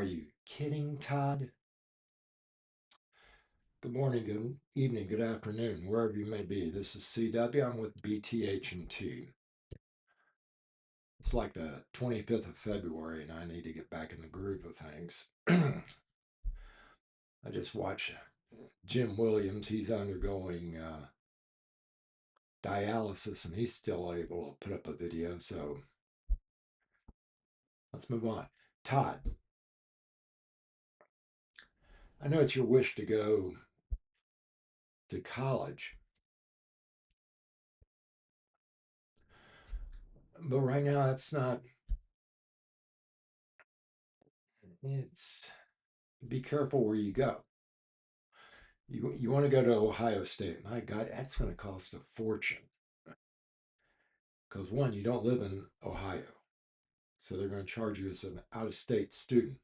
Are you kidding, Todd? Good morning, good evening, good afternoon, wherever you may be. This is CW. I'm with BTH&T. It's like the 25th of February, and I need to get back in the groove of things. I just watched Jim Williams. He's undergoing dialysis, and he's still able to put up a video. So let's move on. Todd, I know it's your wish to go to college, but right now it's not. It's be careful where you go. You want to go to Ohio State. My God, that's going to cost a fortune. Because one, you don't live in Ohio. So they're going to charge you as an out of state student,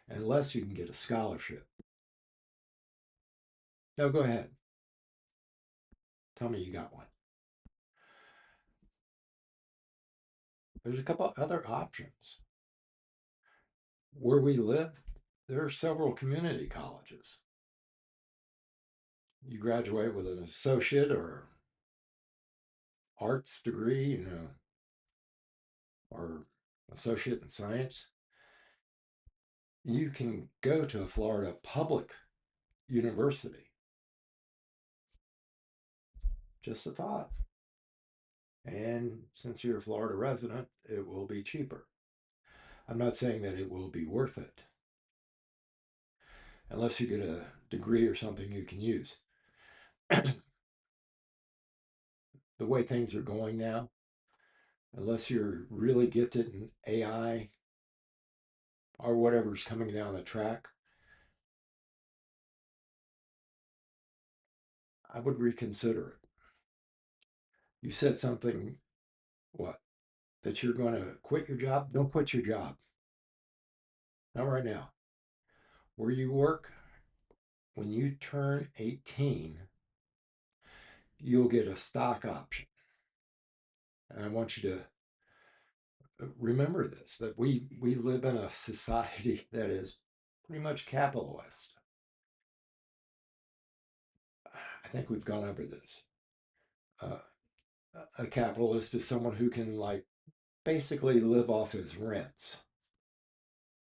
unless you can get a scholarship. No, go ahead. Tell me you got one. There's a couple other options. Where we live, there are several community colleges. You graduate with an associate or arts degree, or associate in science. You can go to a Florida public university. Just a thought. And since you're a Florida resident, it will be cheaper. I'm not saying that it will be worth it, unless you get a degree or something you can use. The way things are going now, unless you're really gifted in AI or whatever's coming down the track, I would reconsider it. You said something, what? That you're going to quit your job? Don't quit your job. Not right now. Where you work, when you turn 18, you'll get a stock option. And I want you to remember this, that we live in a society that is pretty much capitalist. I think we've gone over this. Uh, a capitalist is someone who can like basically live off his rents,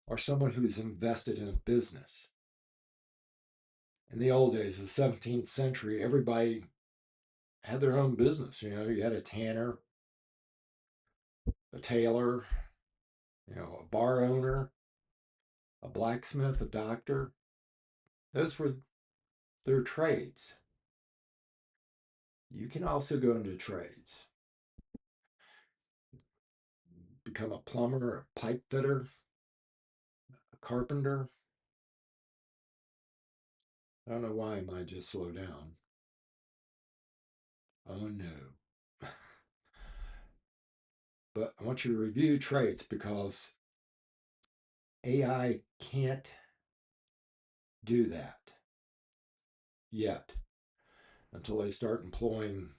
or someone who's invested in a business. In the old days, the 17th century, everybody had their own business. You had a tanner, a tailor, a bar owner, a blacksmith, a doctor. Those were their trades. You can also go into trades, become a plumber, a pipe fitter, a carpenter. I don't know why I might just slow down. Oh no. But I want you to review trades, because AI can't do that yet until they start employing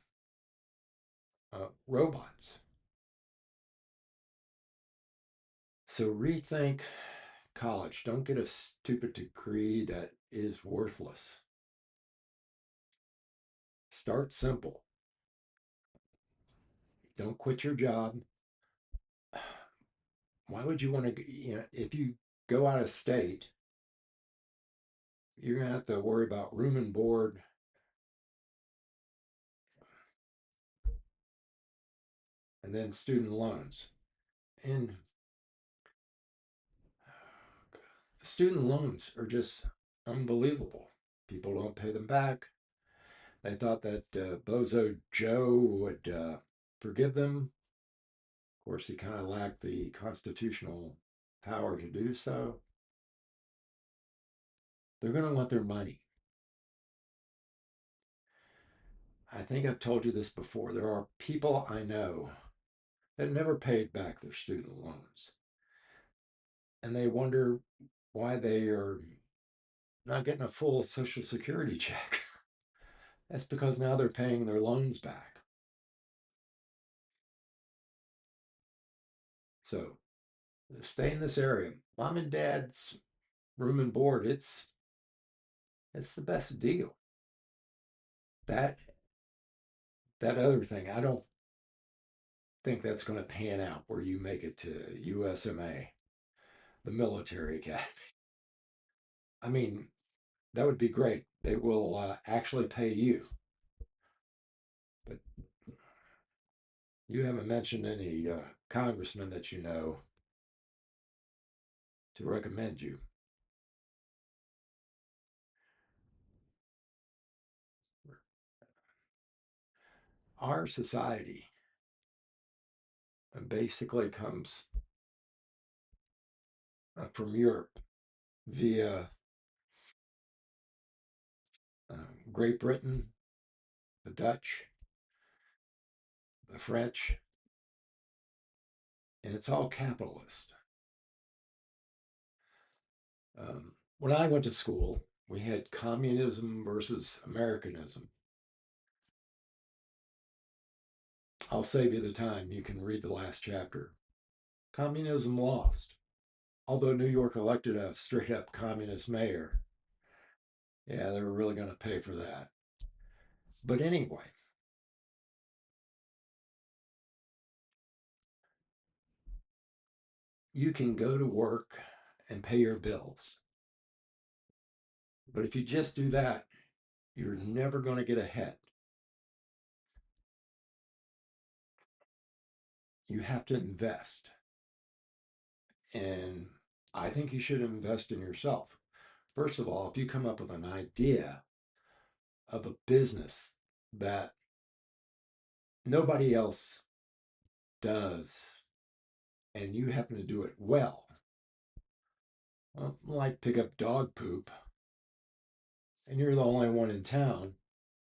robots. So rethink college. Don't get a stupid degree that is worthless. Start simple. Don't quit your job. Why would you want to, if you go out of state, you're going to have to worry about room and board, and then student loans. And student loans are just unbelievable. People don't pay them back. They thought that Bozo Joe would forgive them. Of course, he kind of lacked the constitutional power to do so. They're going to want their money. I think I've told you this before. There are people I know that never paid back their student loans, and they wonder why they are not getting a full Social Security check. That's because now they're paying their loans back. So stay in this area. Mom and dad's room and board, it's the best deal. That that other thing, I don't think that's going to pan out where you make it to USMA, the military academy. I mean, that would be great. They will actually pay you, but you haven't mentioned any congressmen that you know to recommend you. Our society basically comes from Europe via uh, Great Britain, the Dutch, the French, and it's all capitalist. When I went to school, we had communism versus Americanism. I'll save you the time. You can read the last chapter. Communism lost. Although New York elected a straight up communist mayor, yeah, they were really going to pay for that. But anyway, you can go to work and pay your bills. But if you just do that, you're never going to get ahead. You have to invest. And I think you should invest in yourself. First of all, if you come up with an idea of a business that nobody else does and you happen to do it well, like pick up dog poop, and you're the only one in town,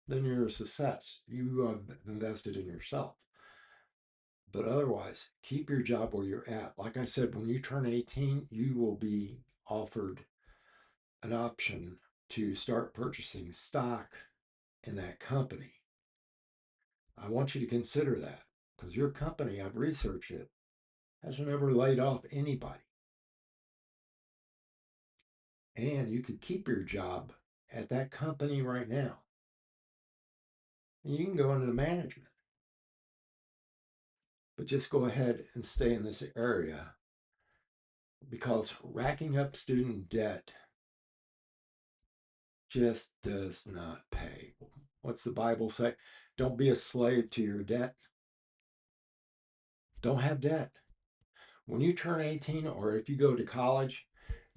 then you're a success. You have invested in yourself. But otherwise, keep your job where you're at. Like I said, when you turn 18, you will be offered an option to start purchasing stock in that company. I want you to consider that because your company, I've researched it, hasn't ever laid off anybody. And you could keep your job at that company right now. And you can go into management, but just go ahead and stay in this area because racking up student debt just does not pay. What's the Bible say? Don't be a slave to your debt. Don't have debt. When you turn 18 or if you go to college,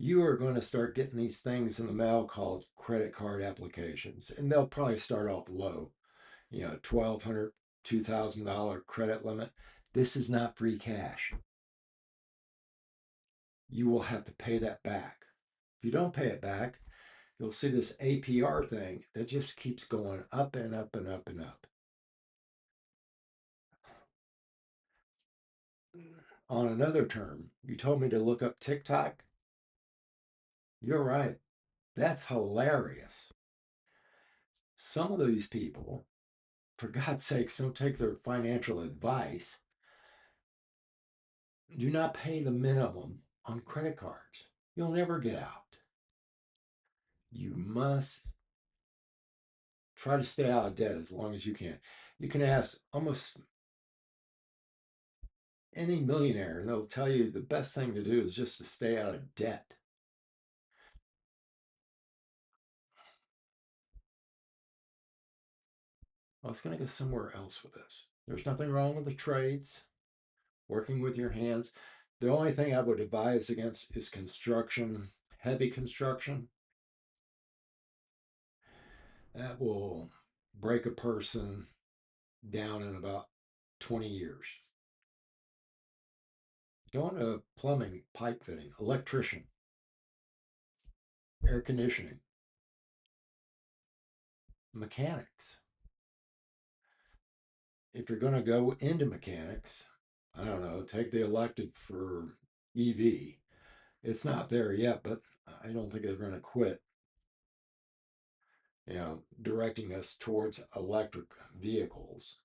you are going to start getting these things in the mail called credit card applications. And they'll probably start off low, $1,200, $2,000 credit limit. This is not free cash. You will have to pay that back. If you don't pay it back, you'll see this APR thing that just keeps going up and up and up and up. On another term, you told me to look up TikTok. You're right. That's hilarious. Some of these people, for God's sakes, don't take their financial advice. Do not pay the minimum on credit cards. You'll never get out. You must try to stay out of debt as long as you can. You can ask almost any millionaire, and they'll tell you the best thing to do is just to stay out of debt. I was going to go somewhere else with this. There's nothing wrong with the trades, working with your hands. The only thing I would advise against is construction, heavy construction. That will break a person down in about 20 years. Go into plumbing, pipe fitting, electrician, air conditioning, mechanics. If you're going to go into mechanics, I don't know, take the elective for EV. It's not there yet, but I don't think they're going to quit, directing us towards electric vehicles.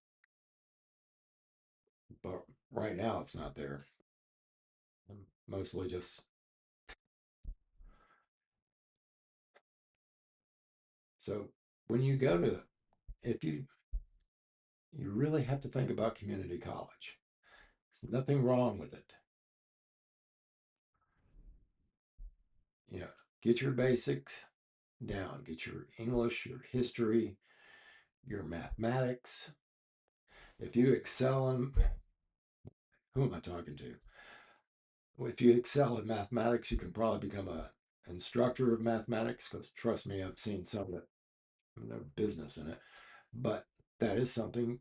But right now, it's not there. Mostly just So when you go to, if you really have to think about community college. There's nothing wrong with it. You know, get your basics down, get your English, your history, your mathematics. If you excel in, who am I talking to? If you excel in mathematics, you can probably become a instructor of mathematics because trust me, I've seen some that no business in it. But that is something,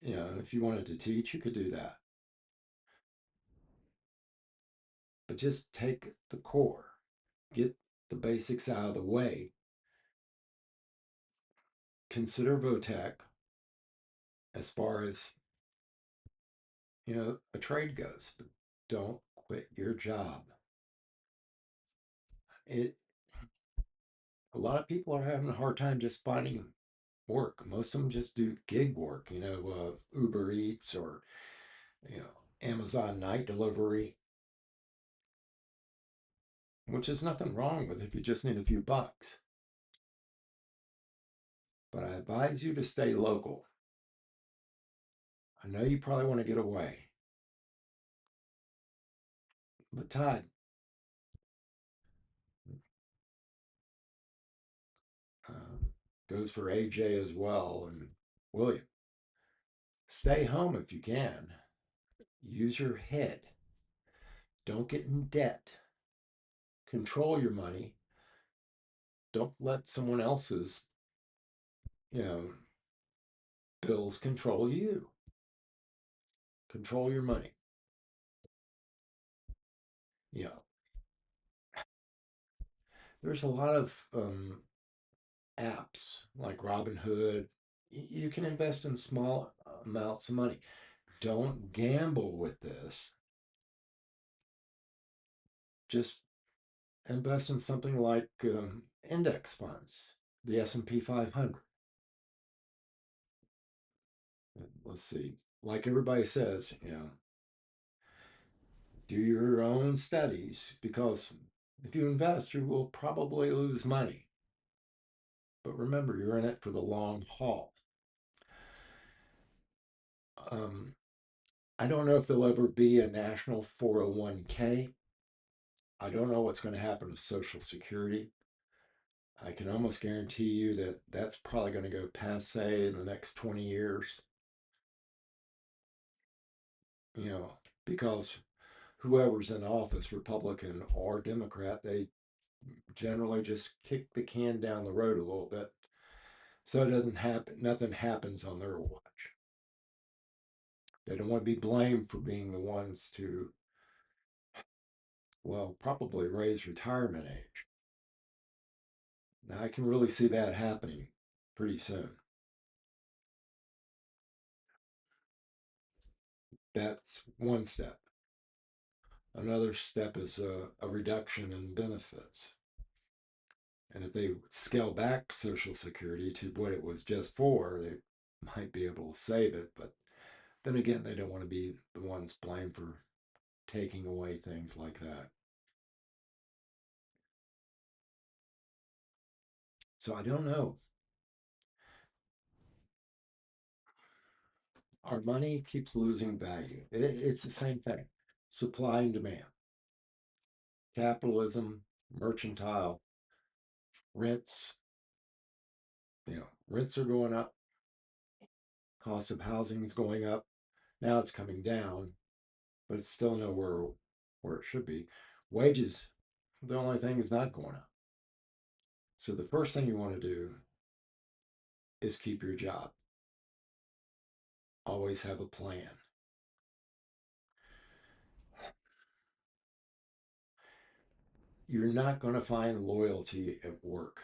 if you wanted to teach, you could do that. But just take the core, get the basics out of the way. Consider VOTEC as far as a trade goes, but don't quit your job. It A lot of people are having a hard time just finding work. Most of them just do gig work, Uber Eats or Amazon night delivery, which is nothing wrong with if you just need a few bucks. But I advise you to stay local. I know you probably want to get away. But Todd, uh, goes for AJ as well, and William. Stay home if you can. Use your head. Don't get in debt. Control your money. Don't let someone else's, you know, bills control you. Control your money. You know, there's a lot of apps like Robinhood. You can invest in small amounts of money. Don't gamble with this. Just invest in something like index funds, the S&P 500. Let's see. Like everybody says, do your own studies because if you invest, you will probably lose money. But remember, you're in it for the long haul. Um, I don't know if there'll ever be a national 401k. I don't know what's going to happen with Social Security. I can almost guarantee you that that's probably going to go passe in the next 20 years, because whoever's in office, Republican or Democrat, they generally just kick the can down the road a little bit. So it doesn't happen, nothing happens on their watch. They don't want to be blamed for being the ones to, well, probably raise retirement age. Now, I can really see that happening pretty soon. That's one step. Another step is a reduction in benefits. And if they scale back Social Security to what it was just for, they might be able to save it. But then again, they don't want to be the ones blamed for taking away things like that. So I don't know. Our money keeps losing value. It's the same thing. Supply and demand. Capitalism, mercantile, rents, rents are going up. Cost of housing is going up. Now it's coming down, but it's still nowhere where it should be. Wages, the only thing is not going up. So the first thing you want to do is keep your job. Always have a plan. You're not going to find loyalty at work.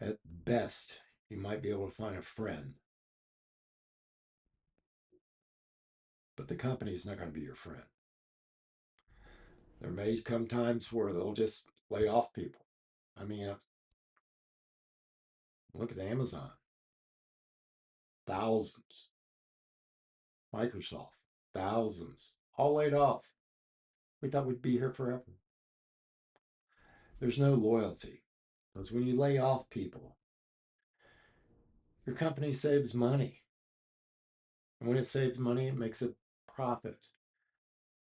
At best, you might be able to find a friend, but the company is not going to be your friend. There may come times where they'll just lay off people. I mean, look at Amazon, thousands. Microsoft, thousands, all laid off. We thought we'd be here forever. There's no loyalty. Because when you lay off people, your company saves money. And when it saves money, it makes a profit.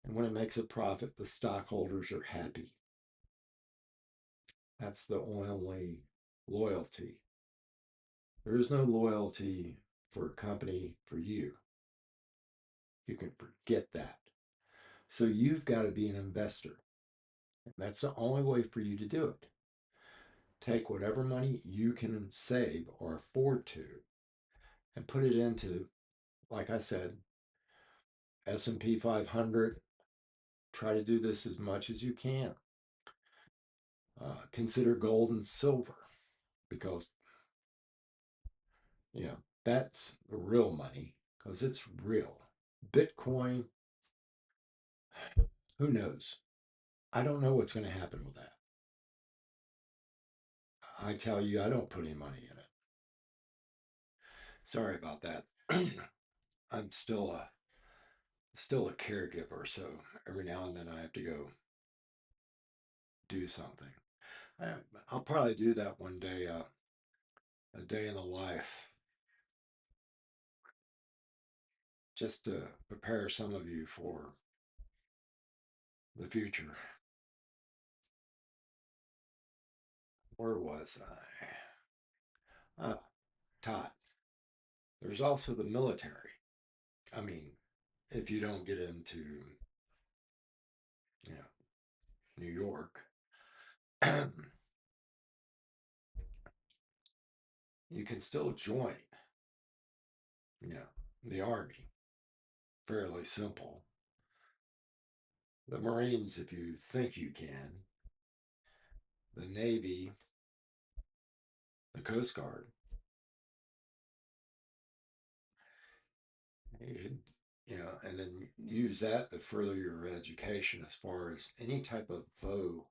And when it makes a profit, the stockholders are happy. That's the only loyalty. There is no loyalty for a company for you. You can forget that. So you've got to be an investor. And that's the only way for you to do it. Take whatever money you can save or afford to and put it into, like I said, S&P 500. Try to do this as much as you can. Consider gold and silver because, you know, that's the real money because it's real. Bitcoin, who knows? I don't know what's going to happen with that. I tell you, I don't put any money in it. Sorry about that. I'm still a caregiver, so every now and then I have to go do something. I, I'll probably do that one day, a day in the life, just to prepare some of you for the future. Where was I? Todd. There's also the military. I mean, if you don't get into, you know, New York, you can still join, you know, the army. Fairly simple. The Marines, if you think you can. The Navy, the Coast Guard. You should, and then use that to further your education as far as any type of VOTech,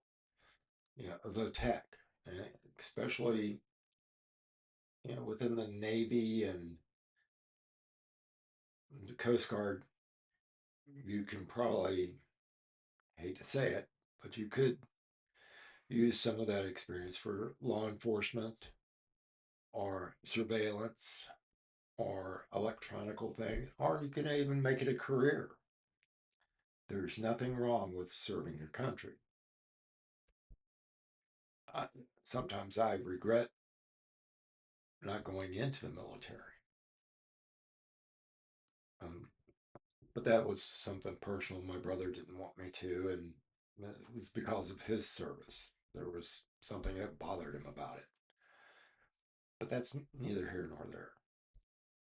and especially, within the Navy and the Coast Guard. You can probably, hate to say it, but you could use some of that experience for law enforcement or surveillance or electronical thing, or you can even make it a career. There's nothing wrong with serving your country. I, Sometimes I regret not going into the military. Um, but that was something personal. My brother didn't want me to, and it was because of his service. There was something that bothered him about it. But that's neither here nor there.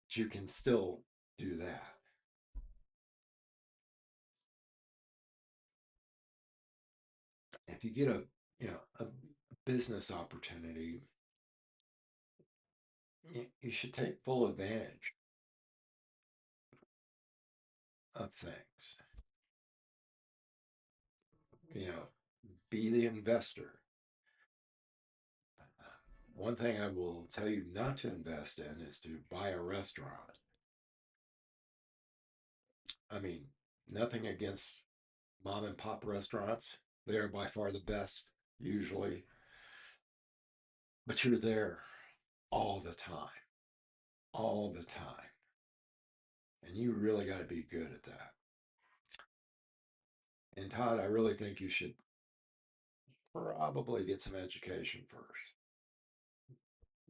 But you can still do that. If you get a business opportunity, you should take full advantage of things. You know, be the investor. One thing I will tell you not to invest in is to buy a restaurant. I mean, nothing against mom and pop restaurants. They are by far the best, usually. But you're there all the time, all the time. And you really got to be good at that. And Todd, I really think you should probably get some education first.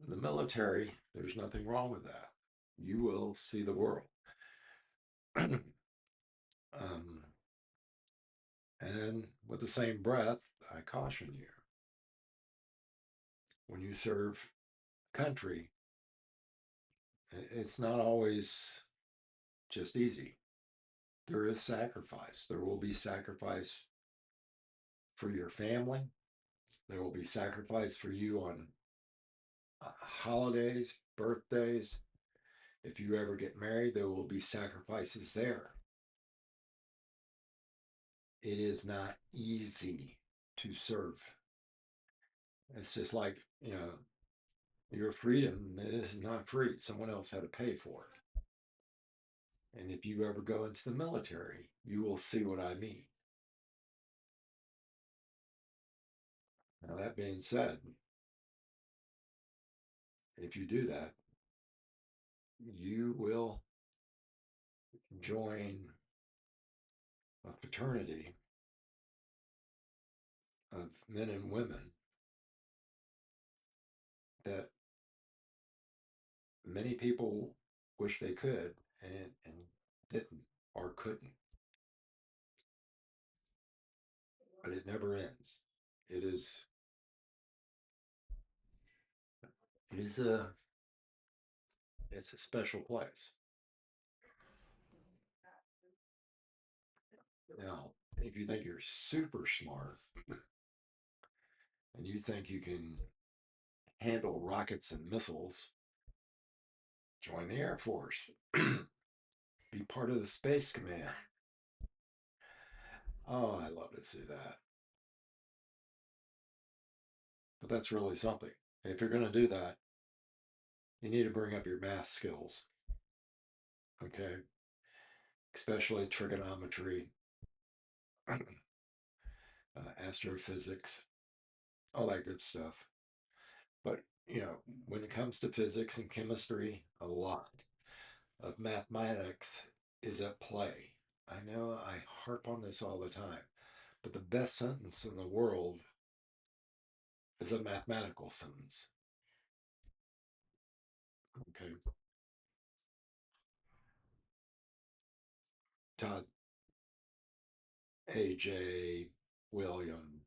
In the military, there's nothing wrong with that. You will see the world. um, and with the same breath, I caution you when you serve country, it's not always just easy. There is sacrifice. There will be sacrifice for your family. There will be sacrifice for you on holidays, birthdays. If you ever get married, there will be sacrifices there. It is not easy to serve. It's just like, your freedom is not free. Someone else had to pay for it. And if you ever go into the military, you will see what I mean. Now, that being said, if you do that, you will join a fraternity of men and women that many people wish they could and didn't or couldn't. But it never ends. It is it is a it's a special place. Now, if you think you're super smart and you think you can handle rockets and missiles, join the Air Force. Be part of the Space Command. Oh, I love to see that. But that's really something. If you're going to do that, you need to bring up your math skills, okay? Especially trigonometry, astrophysics, all that good stuff. But, when it comes to physics and chemistry, a lot of mathematics is at play. I know I harp on this all the time, but the best sentence in the world is a mathematical sentence. Okay. Todd, AJ, William,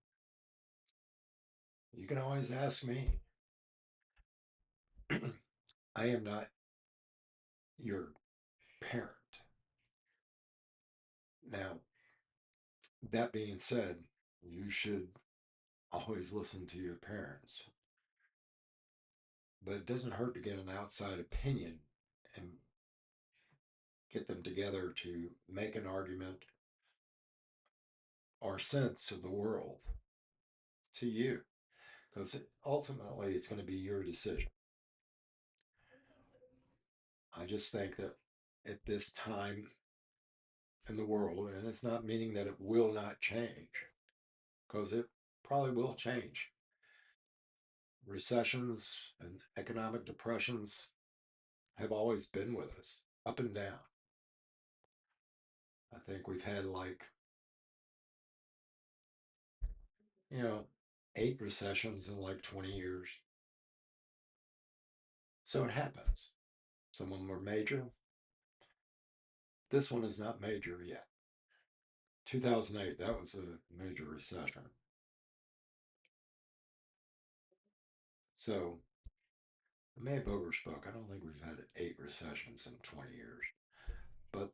you can always ask me. I am not your parent. Now, that being said, you should always listen to your parents. But it doesn't hurt to get an outside opinion and get them together to make an argument or sense of the world to you. Because ultimately, it's going to be your decision. I just think that at this time in the world, and it's not meaning that it will not change, because it probably will change. Recessions and economic depressions have always been with us, up and down. I think we've had you know, 8 recessions in like 20 years. So it happens. Some of them were major. This one is not major yet. 2008, that was a major recession. So I may have overspoke. I don't think we've had 8 recessions in 20 years. But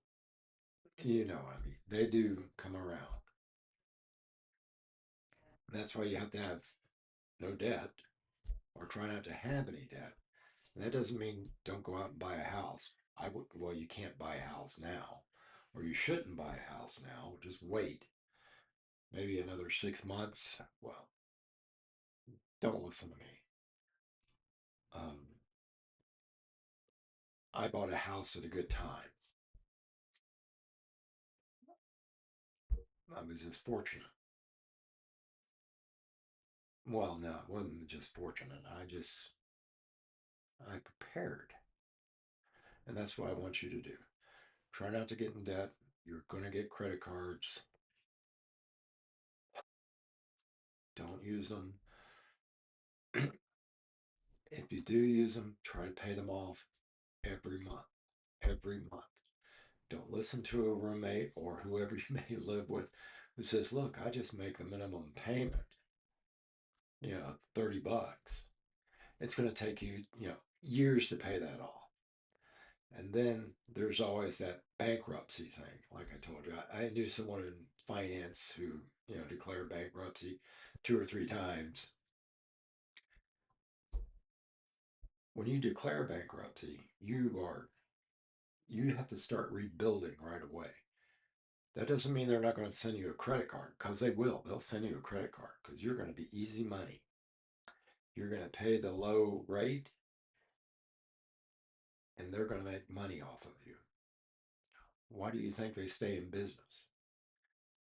I mean, they do come around. That's why you have to have no debt or try not to have any debt. And that doesn't mean don't go out and buy a house. Well, you can't buy a house now, or you shouldn't buy a house now. Just wait, maybe another 6 months. Well, don't listen to me. Um, I bought a house at a good time. I was just fortunate. Well, no, it wasn't just fortunate. I prepared, and that's what I want you to do. Try not to get in debt. You're going to get credit cards. Don't use them. If you do use them, try to pay them off every month. Every month. Don't listen to a roommate or whoever you may live with who says, look, I just make the minimum payment, 30 bucks. It's going to take you, years to pay that off. And then there's always that bankruptcy thing. Like I told you, I knew someone in finance who, declared bankruptcy 2 or 3 times. When you declare bankruptcy, you have to start rebuilding right away. That doesn't mean they're not going to send you a credit card, because they will. They'll send you a credit card because you're going to be easy money. You're going to pay the low rate and they're going to make money off of you. Why do you think they stay in business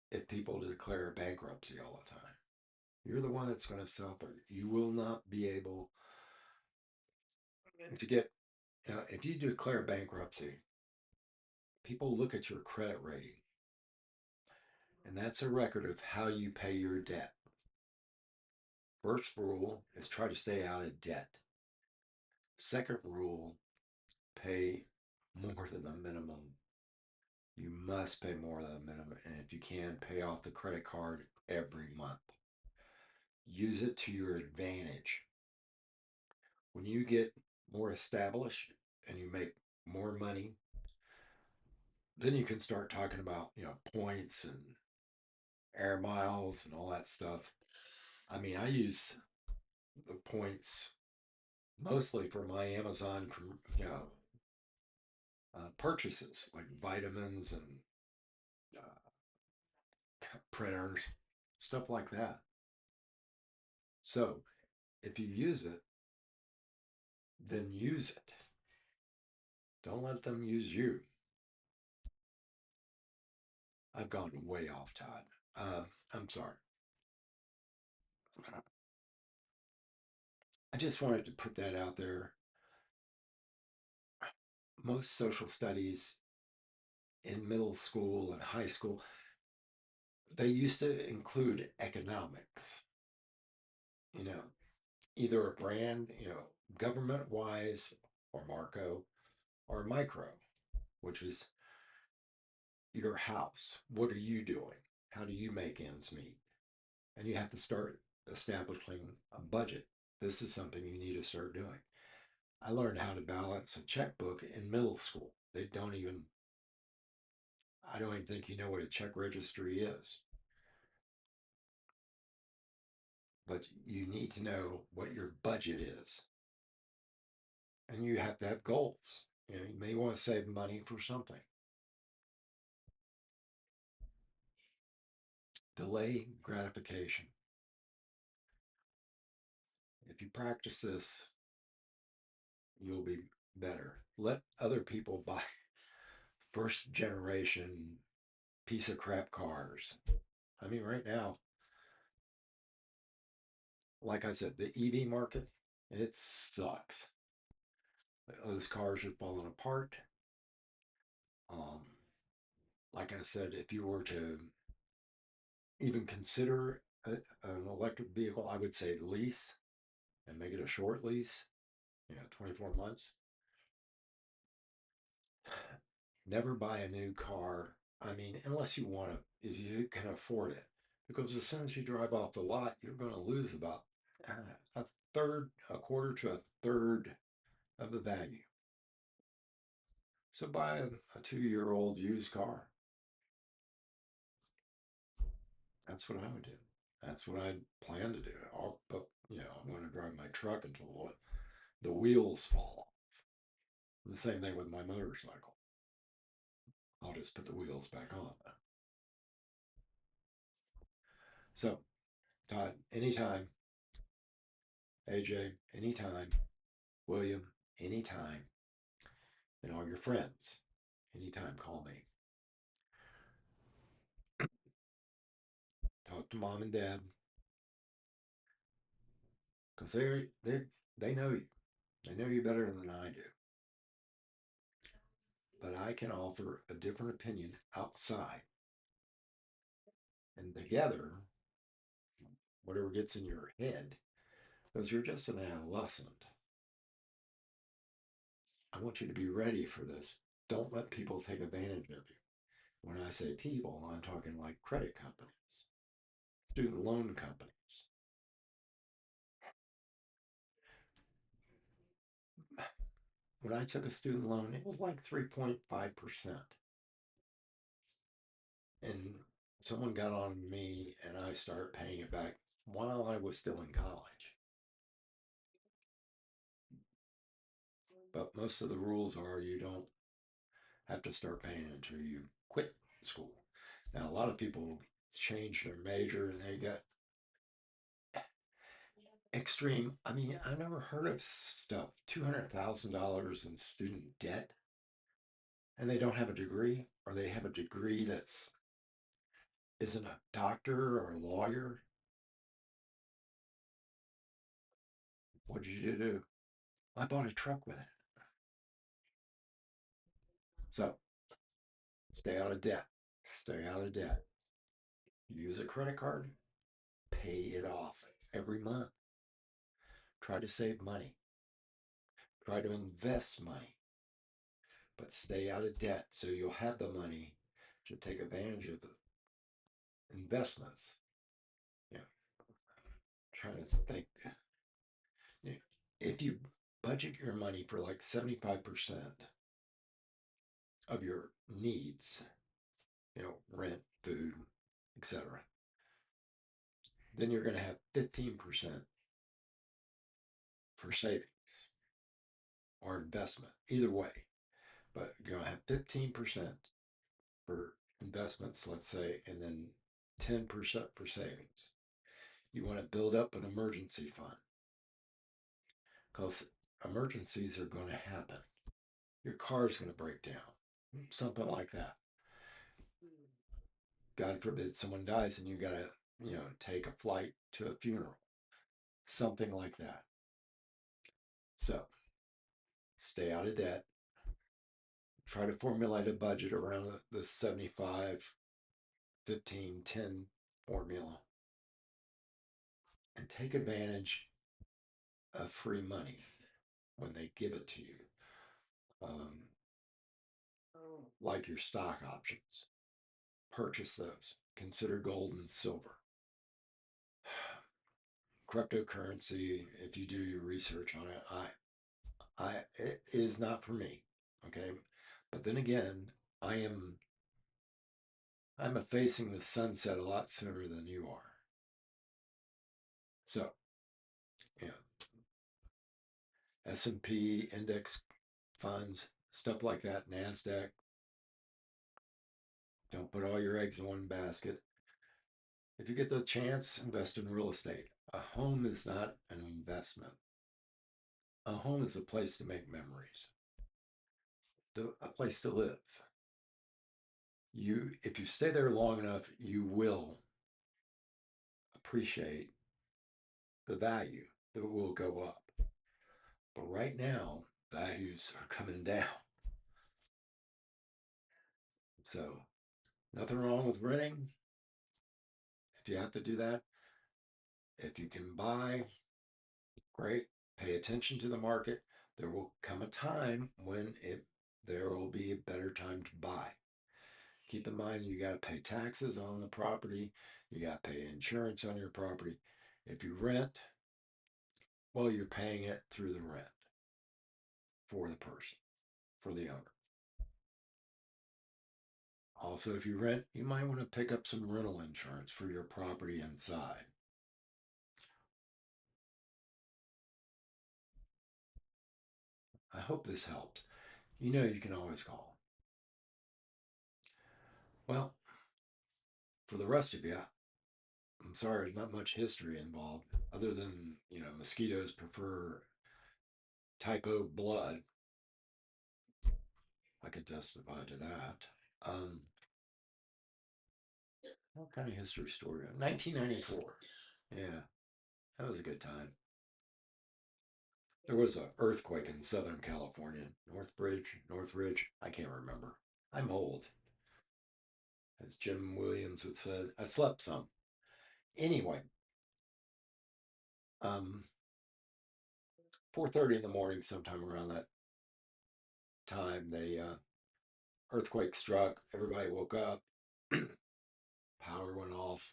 if people declare bankruptcy all the time? You're the one that's going to suffer. You will not be able to get, if you declare bankruptcy, people look at your credit rating, and that's a record of how you pay your debt. First rule is try to stay out of debt. Second rule, pay more than the minimum. You must pay more than the minimum. And if you can, pay off the credit card every month. Use it to your advantage. When you get more established and you make more money, then you can start talking about, points and air miles and all that stuff. I mean, I use the points mostly for my Amazon, purchases like vitamins and printers, stuff like that. So if you use it, then use it. Don't let them use you. I've gone way off, Todd. I'm sorry. I just wanted to put that out there. Most social studies in middle school and high school, they used to include economics, you know, either a brand, government wise or Marco or micro, which is your house. What are you doing? How do you make ends meet? And you have to start establishing a budget. This is something you need to start doing. I learned how to balance a checkbook in middle school. I don't even think you know what a check registry is, but you need to know what your budget is. And you have to have goals. You may want to save money for something. Delay gratification. If you practice this, you'll be better. Let other people buy first generation piece of crap cars. I mean, right now, like I said, the EV market, it sucks. Those cars are falling apart. Um, like I said, if you were to even consider an electric vehicle, I would say lease and make it a short lease, 24 months. Never buy a new car. I mean, unless you want to, if you can afford it. Because as soon as you drive off the lot, you're going to lose about a third, a quarter to a third of the value. So buy a 2-year old used car. That's what I would do. That's what I plan to do. I'm going to drive my truck until the wheels fall off. The same thing with my motorcycle. I'll just put the wheels back on. So, Todd, anytime. AJ, anytime. William, anytime. And all your friends, anytime, call me. Talk to mom and dad because they know you. They know you better than I do. But I can offer a different opinion outside. And together, whatever gets in your head, because you're just an adolescent, I want you to be ready for this. Don't let people take advantage of you. When I say people, I'm talking like credit companies, student loan companies. When I took a student loan, it was like 3.5%. And someone got on me and I started paying it back while I was still in college. But most of the rules are you don't have to start paying until you quit school. Now, a lot of people change their major and they got extreme. I mean, I never heard of stuff $200,000 in student debt and they don't have a degree, or they have a degree that's isn't a doctor or a lawyer. What did you do? I bought a truck with it. So stay out of debt. Stay out of debt. Use a credit card, pay it off every month. Try to save money. Try to invest money, but stay out of debt so you'll have the money to take advantage of the investments. You know, trying to think. You know, if you budget your money for like 75% of your needs, rent, food, etc., then you're going to have 15% for savings or investment, either way. But you're going to have 15% for investments, let's say, and then 10% for savings. You want to build up an emergency fund because emergencies are going to happen. Your car's going to break down, something like that. God forbid someone dies and you got to, take a flight to a funeral, something like that. So stay out of debt. Try to formulate a budget around the 75, 15, 10 formula and take advantage of free money when they give it to you, um, like your stock options. Purchase those. Consider gold and silver. Cryptocurrency, if you do your research on it, it is not for me. Okay, but then again, I am I'm facing the sunset a lot sooner than you are. So, yeah, S&P index funds, stuff like that, NASDAQ. Don't put all your eggs in one basket. If you get the chance, invest in real estate. A home is not an investment. A home is a place to make memories, a place to live. If you stay there long enough, you will appreciate the value that will go up. But right now, values are coming down. So nothing wrong with renting if you have to do that. If you can buy, great. Pay attention to the market. There will come a time when there will be a better time to buy. Keep in mind you got to pay taxes on the property. You got to pay insurance on your property. If you rent, well, you're paying it through the rent for the person, for the owner. Also, if you rent, you might want to pick up some rental insurance for your property inside. I hope this helped. You can always call. Well, for the rest of you, I'm sorry there's not much history involved other than, mosquitoes prefer type O blood. I could testify to that. Um, what kind of history story? 1994. Yeah, that was a good time. There was an earthquake in Southern California, Northridge. I can't remember. I'm old, as Jim Williams would say. I slept some. Anyway, 4:30 in the morning, sometime around that time, the earthquake struck. Everybody woke up. Power went off.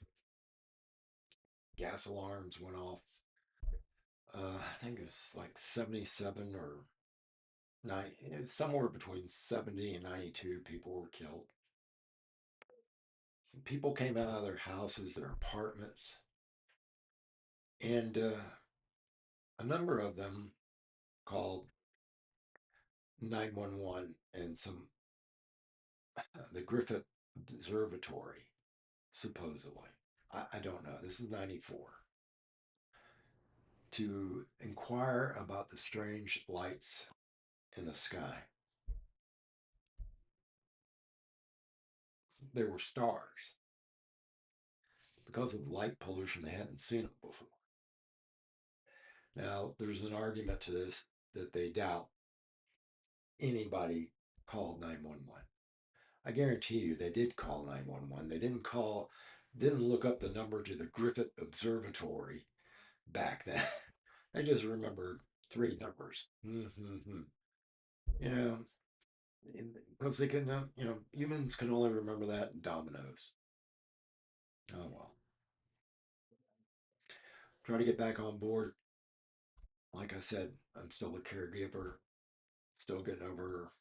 Gas alarms went off. I think it was like 77 or 90, somewhere between 70 and 92 people were killed. People came out of their houses, their apartments, and a number of them called 911 and the Griffith Observatory, supposedly. I don't know. This is 94. To inquire about the strange lights in the sky. There were stars. Because of light pollution, they hadn't seen them before. Now, there's an argument to this. that they doubt anybody called 911. I guarantee you they did call 911. They didn't look up the number to the Griffith Observatory back then. They just remembered three numbers. Mm-hmm. Yeah, because they can, humans can only remember that in dominoes. Oh well. Try to get back on board. Like I said, I'm still a caregiver, still getting over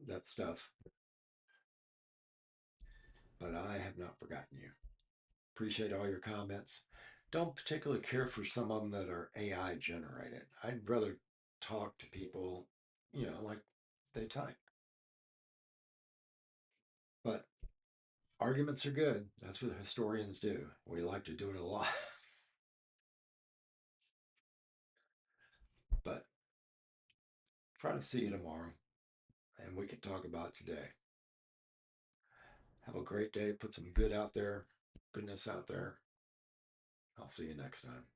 that stuff, but I have not forgotten you. Appreciate all your comments. Don't particularly care for some of them that are AI generated. I'd rather talk to people, like they type. But arguments are good. That's what historians do. We like to do it a lot. But try to see you tomorrow and we can talk about today. Have a great day. Put some good out there, goodness out there. I'll see you next time.